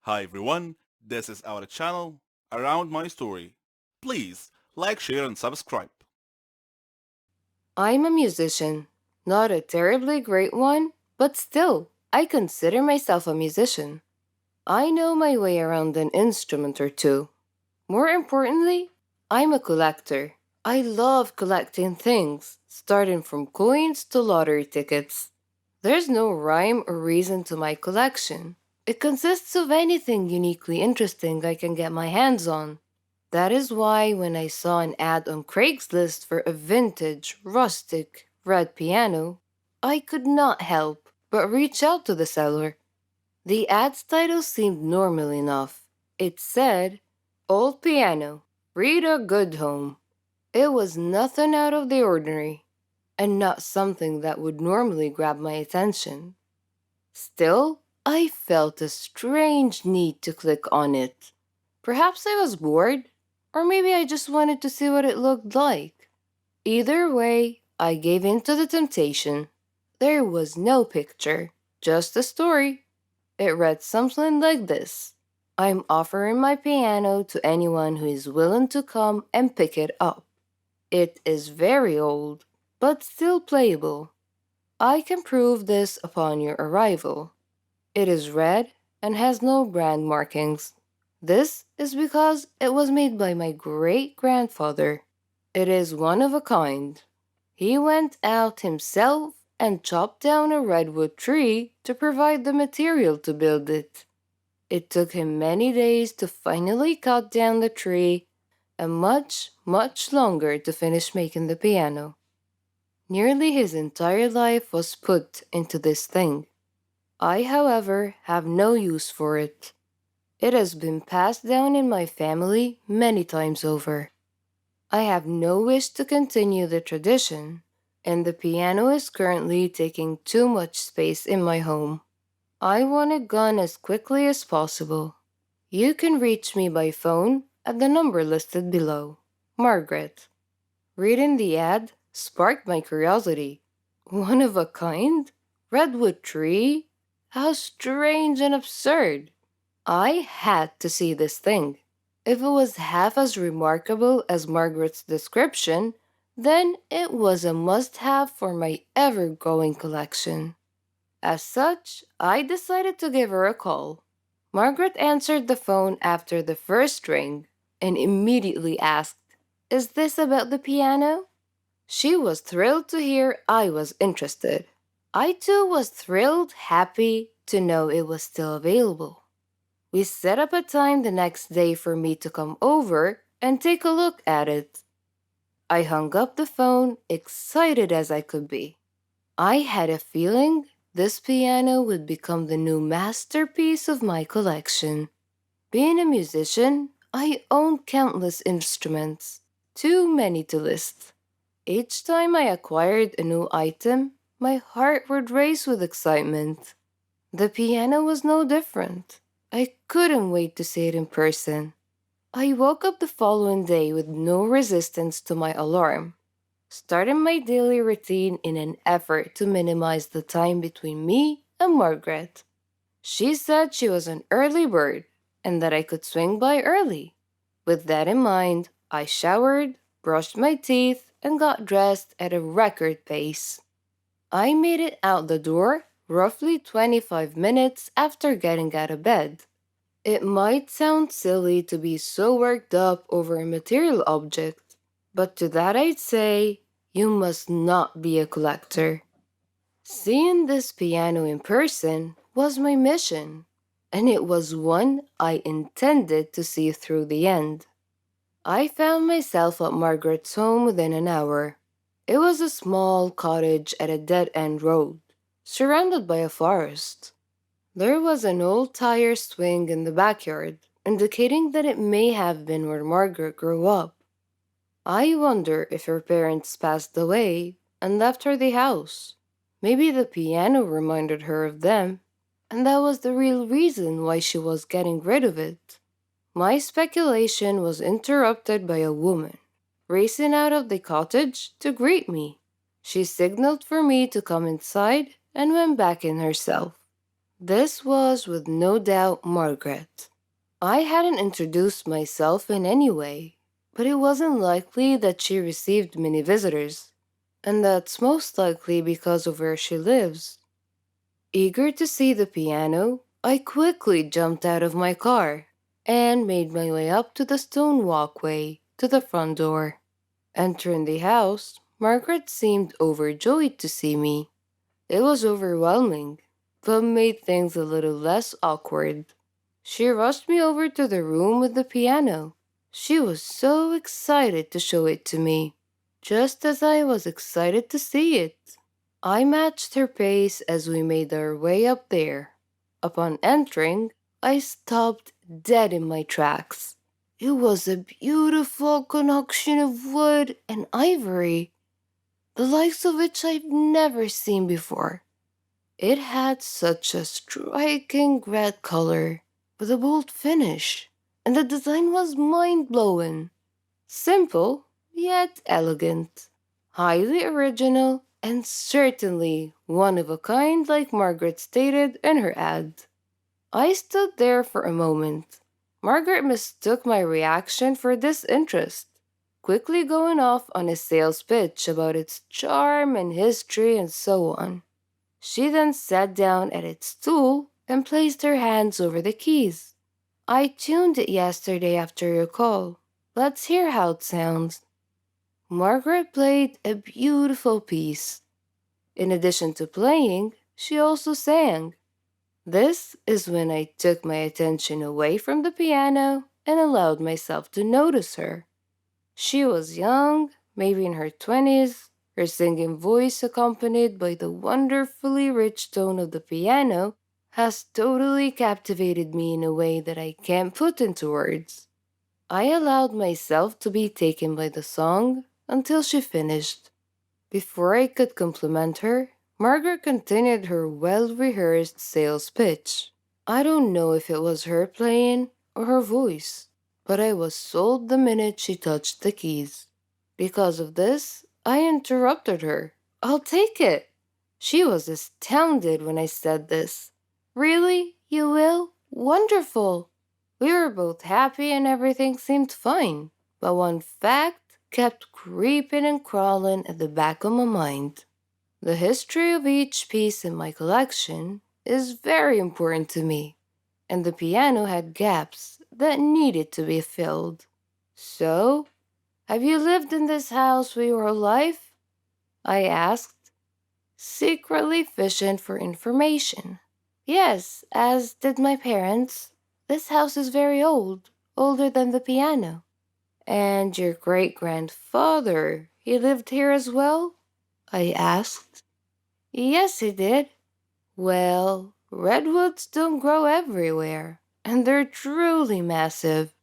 Hi everyone, this is our channel, Around My Story. Please like, share and subscribe. I'm a musician. Not a terribly great one, but still, I consider myself a musician. I know my way around an instrument or two. More importantly, I'm a collector. I love collecting things, starting from coins to lottery tickets. There's no rhyme or reason to my collection. It consists of anything uniquely interesting I can get my hands on. That is why when I saw an ad on Craigslist for a vintage, rustic, red piano, I could not help but reach out to the seller. The ad's title seemed normal enough. It said, Old Piano, Rita Goodhome. It was nothing out of the ordinary, and not something that would normally grab my attention. Still, I felt a strange need to click on it. Perhaps I was bored, or maybe I just wanted to see what it looked like. Either way, I gave in to the temptation. There was no picture, just a story. It read something like this: I'm offering my piano to anyone who is willing to come and pick it up. It is very old, but still playable. I can prove this upon your arrival. It is red and has no brand markings. This is because it was made by my great grandfather. It is one of a kind. He went out himself and chopped down a redwood tree to provide the material to build it. It took him many days to finally cut down the tree and much, much longer to finish making the piano. Nearly his entire life was put into this thing. I, however, have no use for it. It has been passed down in my family many times over. I have no wish to continue the tradition, and the piano is currently taking too much space in my home. I want it gone as quickly as possible. You can reach me by phone at the number listed below. Margaret. Reading the ad sparked my curiosity. One of a kind? Redwood tree? How strange and absurd! I had to see this thing. If it was half as remarkable as Margaret's description, then it was a must have for my ever growing collection. As such, I decided to give her a call. Margaret answered the phone after the first ring and immediately asked, Is this about the piano? She was thrilled to hear I was interested. I too was thrilled, happy to know it was still available. We set up a time the next day for me to come over and take a look at it. I hung up the phone, excited as I could be. I had a feeling this piano would become the new masterpiece of my collection. Being a musician, I own countless instruments, too many to list. Each time I acquired a new item, my heart would race with excitement. The piano was no different. I couldn't wait to see it in person. I woke up the following day with no resistance to my alarm, starting my daily routine in an effort to minimize the time between me and Margaret. She said she was an early bird and that I could swing by early. With that in mind, I showered, brushed my teeth, and got dressed at a record pace. I made it out the door roughly 25 minutes after getting out of bed. It might sound silly to be so worked up over a material object, but to that I'd say, you must not be a collector. Seeing this piano in person was my mission, and it was one I intended to see through the end. I found myself at Margaret's home within an hour. It was a small cottage at a dead end road, surrounded by a forest. There was an old tire swing in the backyard, indicating that it may have been where Margaret grew up. I wonder if her parents passed away and left her the house. Maybe the piano reminded her of them, and that was the real reason why she was getting rid of it. My speculation was interrupted by a woman racing out of the cottage to greet me. She signaled for me to come inside and went back in herself. This was with no doubt Margaret. I hadn't introduced myself in any way, but it wasn't likely that she received many visitors, and that's most likely because of where she lives. Eager to see the piano, I quickly jumped out of my car and made my way up to the stone walkway to the front door. Entering the house, Margaret seemed overjoyed to see me. It was overwhelming, but made things a little less awkward. She rushed me over to the room with the piano. She was so excited to show it to me, just as I was excited to see it. I matched her pace as we made our way up there. Upon entering, I stopped dead in my tracks. It was a beautiful concoction of wood and ivory, the likes of which I've never seen before. It had such a striking red color with a bold finish, and the design was mind blowing. Simple, yet elegant. Highly original, and certainly one of a kind, like Margaret stated in her ad. I stood there for a moment. Margaret mistook my reaction for disinterest, quickly going off on a sales pitch about its charm and history and so on. She then sat down at its stool and placed her hands over the keys. I tuned it yesterday after your call. Let's hear how it sounds. Margaret played a beautiful piece. In addition to playing, she also sang. This is when I took my attention away from the piano and allowed myself to notice her. She was young, maybe in her 20s. Her singing voice, accompanied by the wonderfully rich tone of the piano, has totally captivated me in a way that I can't put into words. I allowed myself to be taken by the song until she finished. Before I could compliment her, Margaret continued her well rehearsed sales pitch. I don't know if it was her playing or her voice, but I was sold the minute she touched the keys. Because of this, I interrupted her. I'll take it. She was astounded when I said this. Really? You will? Wonderful. We were both happy and everything seemed fine, but one fact kept creeping and crawling at the back of my mind. The history of each piece in my collection is very important to me, and the piano had gaps that needed to be filled. So, have you lived in this house with your life? I asked, secretly fishing for information. Yes, as did my parents. This house is very old, older than the piano. And your great grandfather, he lived here as well? I asked. Yes, he did. Well, redwoods don't grow everywhere, and they're truly massive.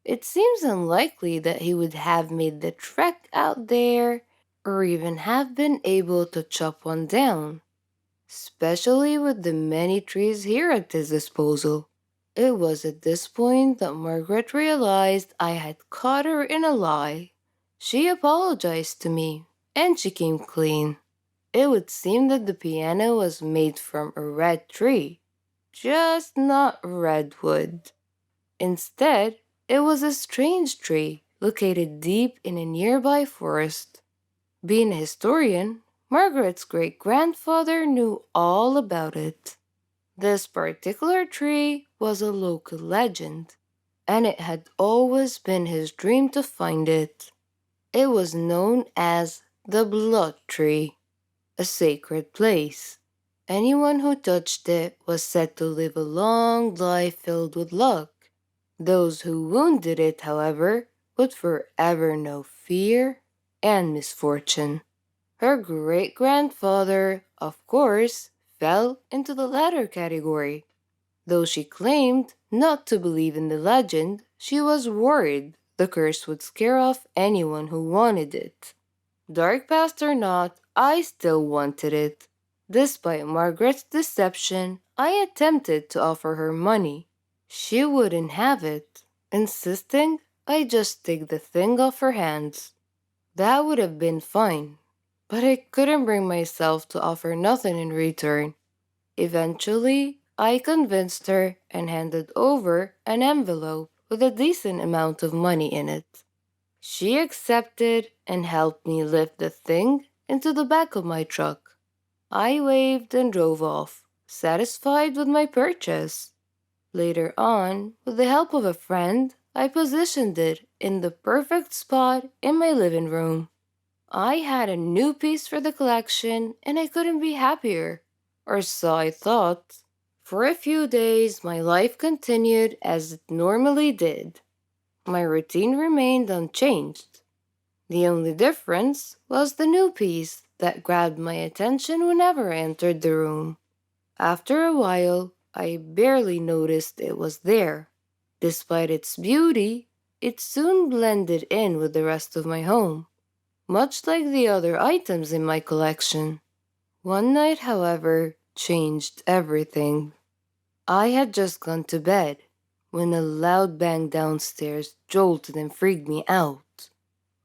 It seems unlikely that he would have made the trek out there or even have been able to chop one down, especially with the many trees here at his disposal. It was at this point that Margaret realized I had caught her in a lie. She apologized to me, and she came clean. It would seem that the piano was made from a red tree, just not redwood. Instead, it was a strange tree located deep in a nearby forest. Being a historian, Margaret's great grandfather knew all about it. This particular tree was a local legend, and it had always been his dream to find it. It was known as the Blood Tree, a sacred place. Anyone who touched it was said to live a long life filled with luck. Those who wounded it, however, would forever know fear and misfortune. Her great grandfather, of course, fell into the latter category. Though she claimed not to believe in the legend, she was worried the curse would scare off anyone who wanted it. Dark past or not, I still wanted it. Despite Margaret's deception, I attempted to offer her money. She wouldn't have it, insisting I just take the thing off her hands. That would have been fine, but I couldn't bring myself to offer nothing in return. Eventually, I convinced her and handed over an envelope with a decent amount of money in it. She accepted and helped me lift the thing into the back of my truck. I waved and drove off, satisfied with my purchase. Later on, with the help of a friend, I positioned it in the perfect spot in my living room. I had a new piece for the collection and I couldn't be happier. Or so I thought. For a few days, my life continued as it normally did. My routine remained unchanged. The only difference was the new piece that grabbed my attention whenever I entered the room. After a while, I barely noticed it was there. Despite its beauty, it soon blended in with the rest of my home, much like the other items in my collection. One night, however, changed everything. I had just gone to bed when a loud bang downstairs jolted and freaked me out.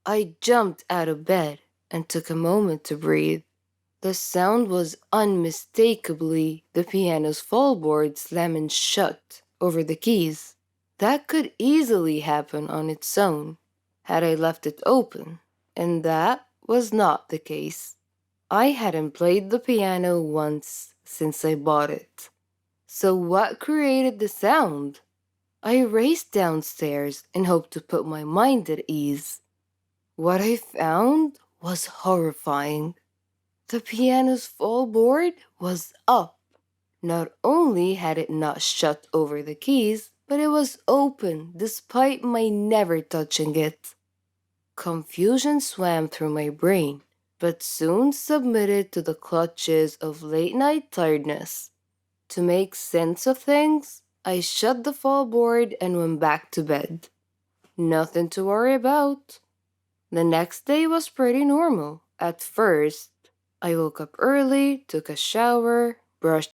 I jumped out of bed and took a moment to breathe. The sound was unmistakably the piano's fallboard slamming shut over the keys. That could easily happen on its own had I left it open, and that was not the case. I hadn't played the piano once since I bought it. So what created the sound? I raced downstairs and hoped to put my mind at ease. What I found was horrifying. The piano's fallboard was up. Not only had it not shut over the keys, but it was open despite my never touching it. Confusion swam through my brain, but soon submitted to the clutches of late night tiredness. To make sense of things, I shut the fallboard and went back to bed. Nothing to worry about. The next day was pretty normal. At first, I woke up early, took a shower, brushed